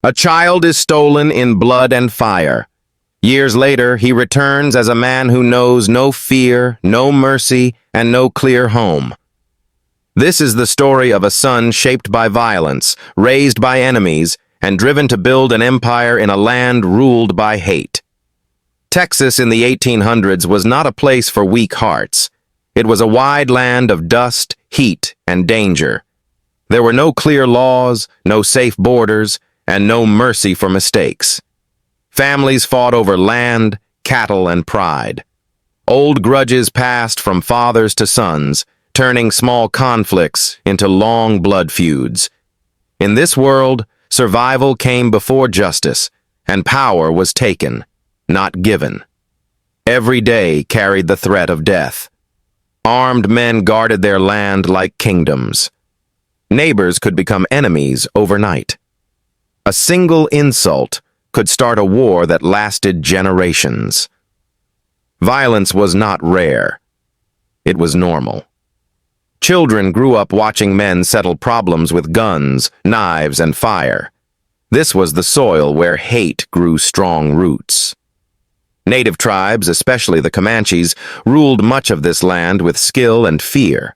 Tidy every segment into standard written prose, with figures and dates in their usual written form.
A child is stolen in blood and fire. Years later, he returns as a man who knows no fear, no mercy, and no clear home. This is the story of a son shaped by violence, raised by enemies, and driven to build an empire in a land ruled by hate. Texas in the 1800s was not a place for weak hearts. It was a wide land of dust, heat, and danger. There were no clear laws, no safe borders, and no mercy for mistakes. Families fought over land, cattle, and pride. Old grudges passed from fathers to sons, turning small conflicts into long blood feuds. In this world, survival came before justice, and power was taken, not given. Every day carried the threat of death. Armed men guarded their land like kingdoms. Neighbors could become enemies overnight. A single insult could start a war that lasted generations. Violence was not rare. It was normal. Children grew up watching men settle problems with guns, knives, and fire. This was the soil where hate grew strong roots. Native tribes, especially the Comanches, ruled much of this land with skill and fear.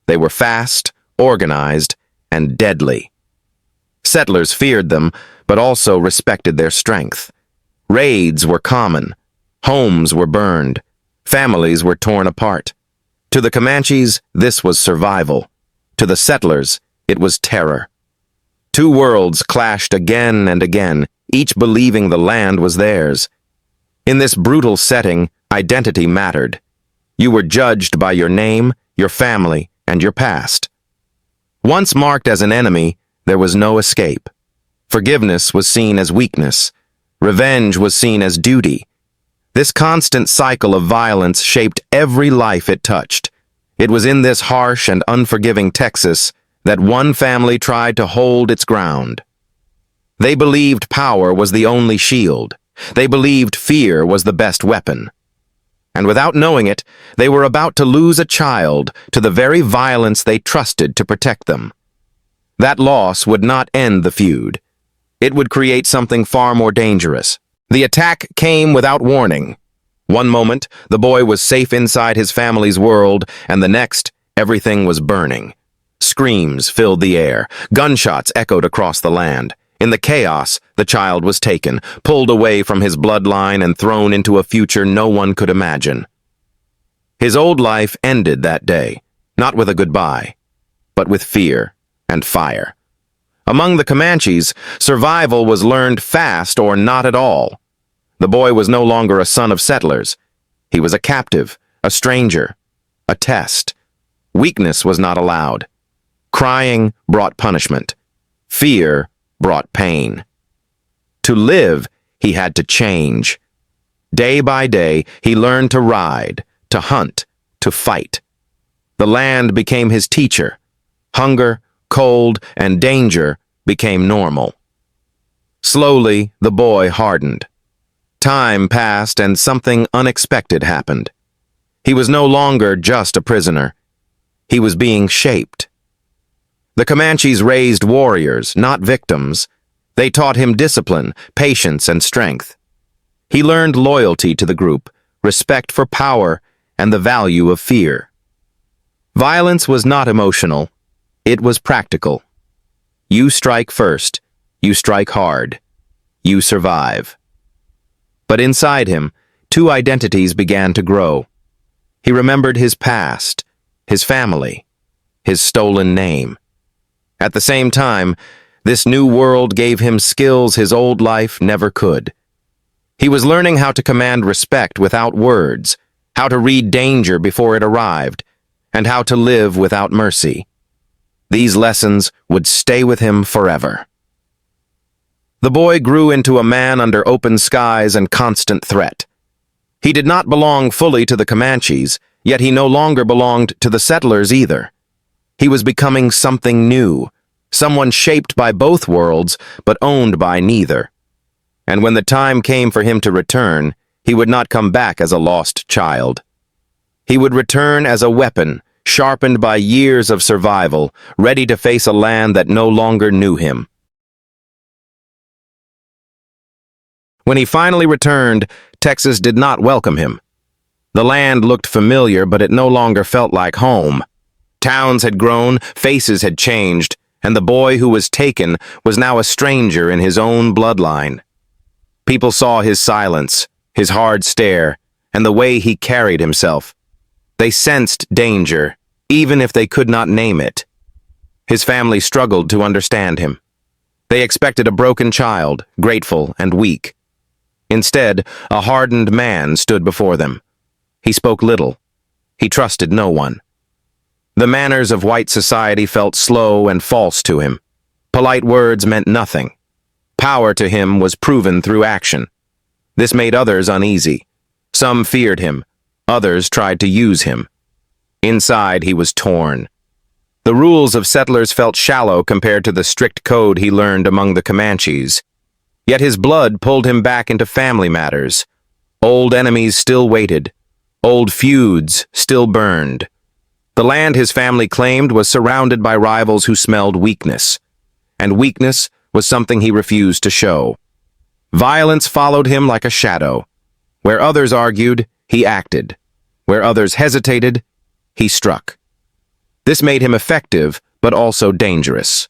They were fast, organized, and deadly. Settlers feared them, but also respected their strength. Raids were common. Homes were burned. Families were torn apart. To the Comanches, this was survival. To the settlers, it was terror. Two worlds clashed again and again, each believing the land was theirs. In this brutal setting, identity mattered. You were judged by your name, your family, and your past. Once marked as an enemy, there was no escape. Forgiveness was seen as weakness. Revenge was seen as duty. This constant cycle of violence shaped every life it touched. It was in this harsh and unforgiving Texas that one family tried to hold its ground. They believed power was the only shield. They believed fear was the best weapon. And without knowing it, they were about to lose a child to the very violence they trusted to protect them. That loss would not end the feud. It would create something far more dangerous. The attack came without warning. One moment, the boy was safe inside his family's world, and the next, everything was burning. Screams filled the air. Gunshots echoed across the land. In the chaos, the child was taken, pulled away from his bloodline and thrown into a future no one could imagine. His old life ended that day, not with a goodbye, but with fear and fire. Among the Comanches, survival was learned fast or not at all. The boy was no longer a son of settlers. He was a captive, a stranger, a test. Weakness was not allowed. Crying brought punishment. Fear brought pain. To live, he had to change. Day by day, he learned to ride, to hunt, to fight. The land became his teacher. Hunger, cold, and danger became normal. Slowly, the boy hardened. Time passed and something unexpected happened. He was no longer just a prisoner. He was being shaped. The Comanches raised warriors, not victims. They taught him discipline, patience, and strength. He learned loyalty to the group, respect for power, and the value of fear. Violence was not emotional. It was practical. You strike first. You strike hard. You survive. But inside him, two identities began to grow. He remembered his past, his family, his stolen name. At the same time, this new world gave him skills his old life never could. He was learning how to command respect without words, how to read danger before it arrived, and how to live without mercy. These lessons would stay with him forever. The boy grew into a man under open skies and constant threat. He did not belong fully to the Comanches, yet he no longer belonged to the settlers either. He was becoming something new, someone shaped by both worlds, but owned by neither. And when the time came for him to return, he would not come back as a lost child. He would return as a weapon, sharpened by years of survival, ready to face a land that no longer knew him. When he finally returned, Texas did not welcome him. The land looked familiar, but it no longer felt like home. Towns had grown, faces had changed, and the boy who was taken was now a stranger in his own bloodline. People saw his silence, his hard stare, and the way he carried himself. They sensed danger, even if they could not name it. His family struggled to understand him. They expected a broken child, grateful and weak. Instead, a hardened man stood before them. He spoke little. He trusted no one. The manners of white society felt slow and false to him. Polite words meant nothing. Power to him was proven through action. This made others uneasy. Some feared him. Others tried to use him. Inside, he was torn. The rules of settlers felt shallow compared to the strict code he learned among the Comanches. Yet his blood pulled him back into family matters. Old enemies still waited. Old feuds still burned. The land his family claimed was surrounded by rivals who smelled weakness. And weakness was something he refused to show. Violence followed him like a shadow. Where others argued, he acted. Where others hesitated, he struck. This made him effective, but also dangerous.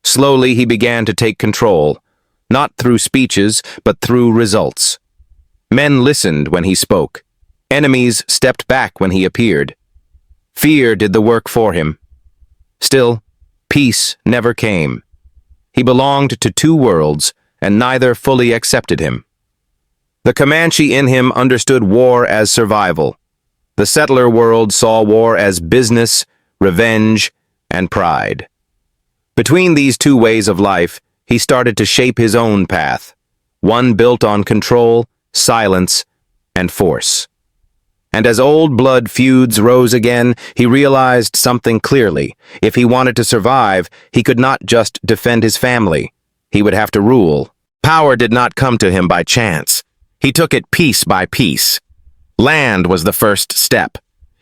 Slowly, he began to take control, not through speeches, but through results. Men listened when he spoke. Enemies stepped back when he appeared. Fear did the work for him. Still, peace never came. He belonged to two worlds, and neither fully accepted him. The Comanche in him understood war as survival. The settler world saw war as business, revenge, and pride. Between these two ways of life, he started to shape his own path, one built on control, silence, and force. And as old blood feuds rose again, he realized something clearly. If he wanted to survive, he could not just defend his family. He would have to rule. Power did not come to him by chance. He took it piece by piece. Land was the first step.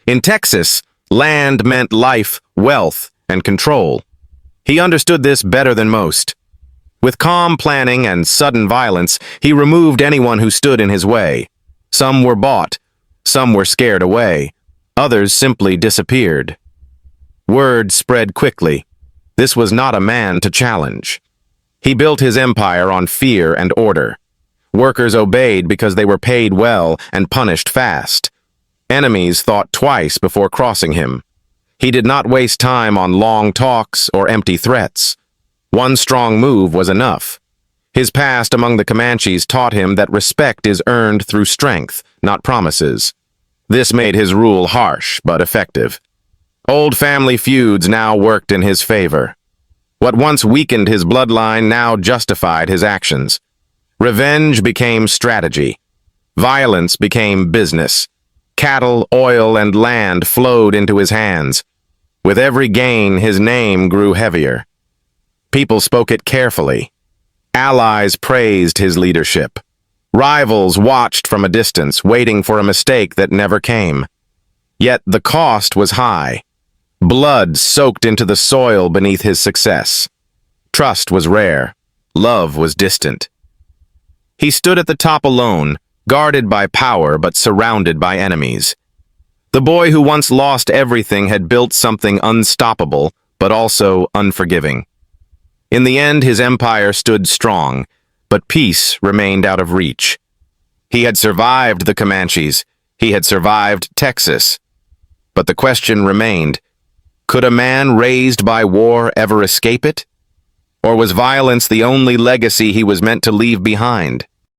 In Texas, land meant life, wealth, and control. He understood this better than most. With calm planning and sudden violence, he removed anyone who stood in his way. Some were bought. Some were scared away. Others simply disappeared. Word spread quickly. This was not a man to challenge. He built his empire on fear and order. Workers obeyed because they were paid well and punished fast. Enemies thought twice before crossing him. He did not waste time on long talks or empty threats. One strong move was enough. His past among the Comanches taught him that respect is earned through strength, not promises. This made his rule harsh but effective. Old family feuds now worked in his favor. What once weakened his bloodline now justified his actions. Revenge became strategy. Violence became business. Cattle, oil, and land flowed into his hands. With every gain, his name grew heavier. People spoke it carefully. Allies praised his leadership. Rivals watched from a distance, waiting for a mistake that never came. Yet the cost was high. Blood soaked into the soil beneath his success. Trust was rare. Love was distant. He stood at the top alone, guarded by power but surrounded by enemies. The boy who once lost everything had built something unstoppable, but also unforgiving. In the end, his empire stood strong, but peace remained out of reach. He had survived the Comanches. He had survived Texas. But the question remained, could a man raised by war ever escape it? Or was violence the only legacy he was meant to leave behind?